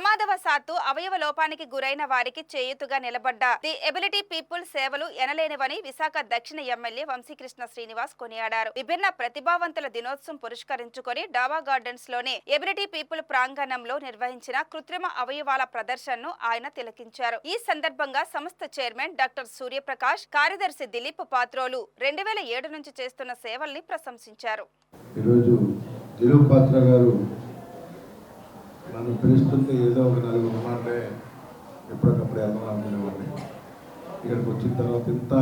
ప్రమాదవశాత్తు అవయవ లోపానికి గురైన వారికి చేయూతుగా నిలబడ్డ ది ఎబిలిటీ పీపుల్ సేవలు ఎనలేనివని విశాఖ దక్షిణ ఎమ్మెల్యే వంశీకృష్ణ శ్రీనివాస్ కొనియాడారు. విభిన్న ప్రతిభావంతుల దినోత్సవం పురస్కరించుకొని డావా గార్డెన్స్ లోని ఎబిలిటీ పీపుల్ ప్రాంగణంలో నిర్వహించిన కృత్రిమ అవయవాల ప్రదర్శనను ఆయన తిలకించారు. ఈ సందర్భంగా సంస్థ చైర్మన్ డాక్టర్ సూర్యప్రకాష్, కార్యదర్శి దిలీప్ పాత్రోలు 2007 నుంచి చేస్తున్న సేవల్ని ప్రశంసించారు. నన్ను పిలుస్తుంటే ఏదో ఒక నలుగురు మాటే ఎప్పటికప్పుడు వెళ్దాం అనుకునేవాడిని. ఇక్కడికి వచ్చిన తర్వాత ఇంత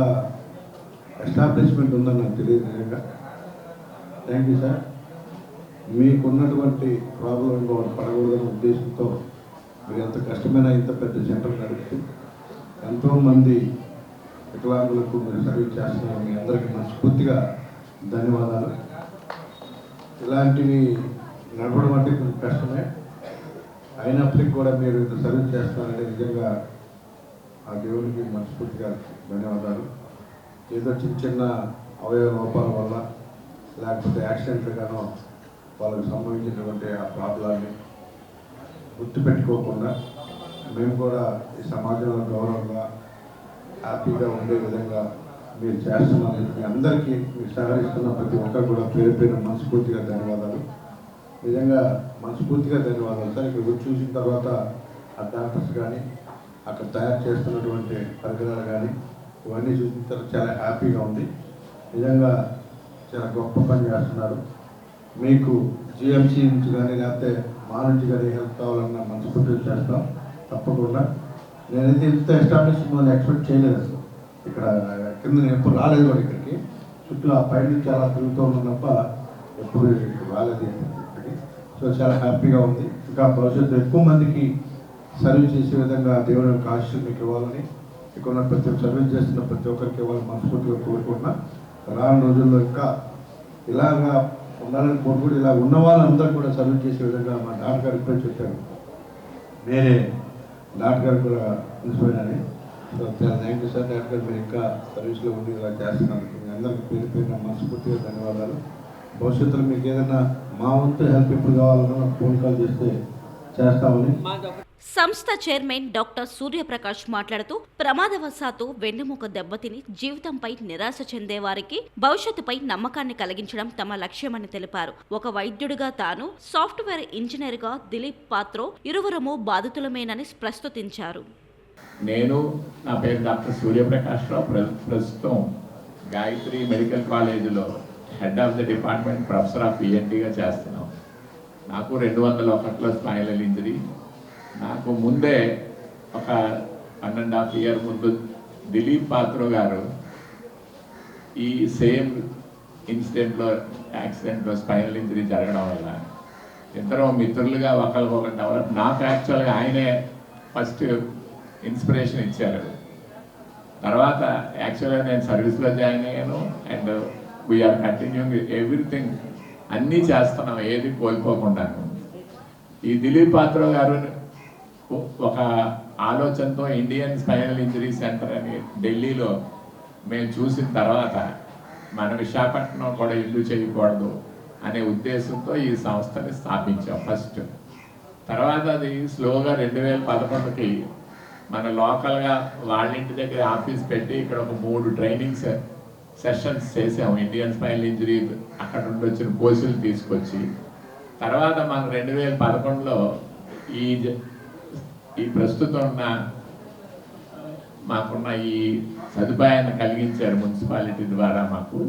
ఎస్టాబ్లిష్మెంట్ ఉందని నాకు తెలియదు. నిజంగా థ్యాంక్ యూ సార్. మీకున్నటువంటి ప్రాబ్లం పడకూడదనే ఉద్దేశంతో మీరు ఎంత కష్టమైన ఇంత పెద్ద సెంటర్ నడుపుతూ ఎంతోమంది వికలాంగులకు మీరు సర్వీస్ చేస్తున్నారు. మీ అందరికీ మనస్ఫూర్తిగా ధన్యవాదాలు. ఇలాంటివి నడపడం అంటే కొంచెం కష్టమే, అయినప్పటికీ కూడా మీరు ఇంత సర్వీస్ చేస్తారంటే నిజంగా ఆ దేవునికి మనస్ఫూర్తిగా ధన్యవాదాలు. ఏదో చిన్న చిన్న అవయవ లోపాల వల్ల లేకపోతే యాక్సిడెంట్గానో వాళ్ళకి సంభవించినటువంటి ఆ ప్రాబ్లాన్ని గుర్తుపెట్టుకోకుండా మేము కూడా ఈ సమాజంలో గౌరవంగా హ్యాపీగా ఉండే విధంగా మీరు చేస్తున్నందుకు మీ అందరికీ మీరు సహకరిస్తున్న ప్రతి ఒక్కరు కూడా పేరు పేరు మనస్ఫూర్తిగా ధన్యవాదాలు. నిజంగా మనస్ఫూర్తిగా ధన్యవాదాలు సార్. ఇక్కడ చూసిన తర్వాత ఆ డాక్టర్స్ కానీ అక్కడ తయారు చేస్తున్నటువంటి పరికరాలు కానీ ఇవన్నీ చూసిన తర్వాత చాలా హ్యాపీగా ఉంది. నిజంగా చాలా గొప్ప పని చేస్తున్నారు. మీకు జిఎంసీ నుంచి కానీ లేకపోతే మా నుంచి కానీ హెల్ప్ కావాలన్నా మనస్ఫూర్తిగా చేస్తాం తప్పకుండా. నేనైతే ఇంత ఎస్టాబ్లిష్మెంట్ ఎక్స్పెక్ట్ చేయలేదు అసలు. ఇక్కడ కింద నేను ఎప్పుడు రాలేదు కూడా ఇక్కడికి. చుట్టూ ఆ పై నుంచి చాలా తిరుగుతూ ఉన్నాం తప్ప ఎప్పుడు రాలేదు ఇక్కడికి. సో చాలా హ్యాపీగా ఉంది. ఇంకా భవిష్యత్తు ఎక్కువ మందికి సర్వీస్ చేసే విధంగా దేవుని యొక్క ఆశీస్సులు మీకు ఇవ్వాలని, ఇక్కడ ప్రతి ఒక్క సర్వీస్ చేస్తున్న ప్రతి ఒక్కరికి ఇవ్వాలని మనస్ఫూర్తిగా కోరుకుంటున్నా. రాను రోజుల్లో ఇంకా ఇలాగా ఉండాలని కోరుకుంటూ ఇలా ఉన్న వాళ్ళందరూ కూడా సర్వీస్ చేసే విధంగా మా డాక్టర్ గారు ఇప్పుడే చెప్పారు. వేరే డాక్టర్ గారు కూడా ఇన్స్పైర్ అని. సో చాలా థ్యాంక్ యూ సార్. డాక్టర్ గారు మీరు ఇంకా సర్వీస్లో ఉండి ఇలా చేస్తున్నందుకు మీ అందరికీ పేరు పేరున మనస్ఫూర్తిగా ధన్యవాదాలు. భవిష్యత్తులో మీకు ఏదైనా మా వంతు హెల్ప్ ఎప్పుడు కావాలన్నా ఫోన్ కాల్ చేస్తే చేస్తామని. సంస్థ చైర్మన్ డాక్టర్ సూర్యప్రకాష్ మాట్లాడుతూ, ప్రమాదవశాత్తు వెన్నెముక దెబ్బతిని జీవితంపై నిరాశ చెందేవారికి భవిష్యత్తుపై నమ్మకాన్ని కలిగించడం తమ లక్ష్యమని తెలిపారు. ఒక వైద్యుడిగా తాను, సాఫ్ట్వేర్ ఇంజనీర్గా దిలీప్ పాత్రో ఇరువురము బాధితులమేనని ప్రస్తుతించారు. నేను నా పేరు డాక్టర్ సూర్యప్రకాష్ రావు. ప్రస్తుతం గాయత్రి మెడికల్ కాలేజీలో head of the department professor of ఈఎన్టీగా చేస్తున్నాం. నాకు 2001లో స్పైనల్ ఇంజరీ. నాకు ముందే ఒక 1.5 year ముందు దిలీప్ పాత్రో గారు ఈ సేమ్ ఇన్సిడెంట్లో యాక్సిడెంట్లో స్పైనల్ ఇంజరీ జరగడం వల్ల ఇద్దరం మిత్రులుగా ఒకరికొకరు డెవలప్. నాకు యాక్చువల్గా ఆయనే ఫస్ట్ ఇన్స్పిరేషన్ ఇచ్చారు. తర్వాత యాక్చువల్గా నేను సర్వీస్లో జాయిన్ అయ్యాను. And we are continuing everything. అన్నీ చేస్తున్నాం, ఏది కోల్పోకుండా. ఈ దిలీప్ పాత్రో గారు ఒక ఆలోచనతో ఇండియన్ స్పైనల్ ఇంజరీ సెంటర్ అని ఢిల్లీలో మేము చూసిన తర్వాత మన విశాఖపట్నం కూడా ఇల్లు చేయకూడదు అనే ఉద్దేశంతో ఈ సంస్థని స్థాపించాం ఫస్ట్. తర్వాత అది స్లోగా 2011కి మన లోకల్గా వాళ్ళ ఇంటి దగ్గర ఆఫీస్ పెట్టి ఇక్కడ ఒక 3 ట్రైనింగ్ సెషన్స్ చేసాము. ఇండియన్ స్పైనల్ ఇంజరీ అక్కడ నుండి వచ్చిన కోర్సులు తీసుకొచ్చి, తర్వాత మాకు 2011లో ఈ ప్రస్తుతం మాకున్న ఈ సదుపాయాన్ని కలిగించారు మున్సిపాలిటీ ద్వారా మాకు.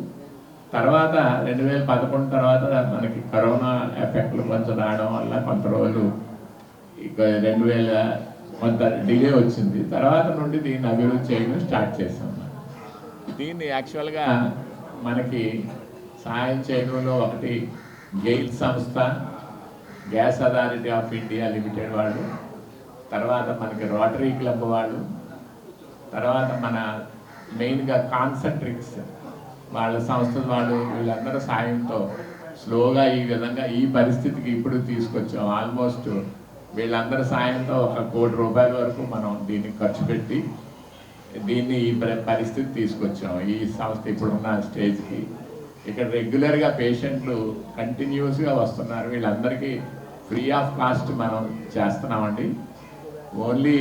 తర్వాత 2011 తర్వాత మనకి కరోనా ఎఫెక్ట్లు కొంచెం రావడం వల్ల కొంత రోజులు ఇక 2000 కొంత డిలే వచ్చింది. తర్వాత నుండి దీన్ని అభివృద్ధి చేయడం స్టార్ట్ చేసాం. దీన్ని యాక్చువల్గా మనకి సహాయం చేయడంలో ఒకటి గెయిల్ సంస్థ, gas authority of India limited వాళ్ళు, తర్వాత మనకి రోటరీ క్లబ్ వాళ్ళు, తర్వాత మన మెయిన్గా కాన్సెంట్రిక్స్ వాళ్ళ సంస్థల వాళ్ళు, వీళ్ళందరూ సాయంతో స్లోగా ఈ విధంగా ఈ పరిస్థితికి ఇప్పుడు తీసుకొచ్చాం. ఆల్మోస్ట్ వీళ్ళందరి సాయంతో 1 కోటి రూపాయల వరకు మనం దీన్ని ఖర్చు పెట్టి దీన్ని ఈ పరిస్థితి తీసుకొచ్చాం. ఈ సంస్థ ఇప్పుడున్న స్టేజ్కి ఇక్కడ రెగ్యులర్గా పేషెంట్లు కంటిన్యూస్గా వస్తున్నారు. వీళ్ళందరికీ ఫ్రీ ఆఫ్ కాస్ట్ మనం చేస్తున్నామండి. ఓన్లీ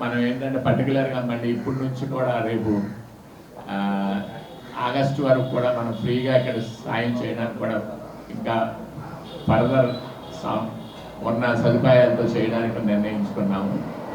మనం ఏంటంటే పర్టికులర్గా మళ్ళీ ఇప్పటి నుంచి కూడా రేపు ఆగస్టు వరకు కూడా మనం ఫ్రీగా ఇక్కడ సాయం చేయడానికి కూడా ఇంకా ఫర్దర్ ఉన్న సదుపాయాలతో చేయడానికి నిర్ణయించుకున్నాము.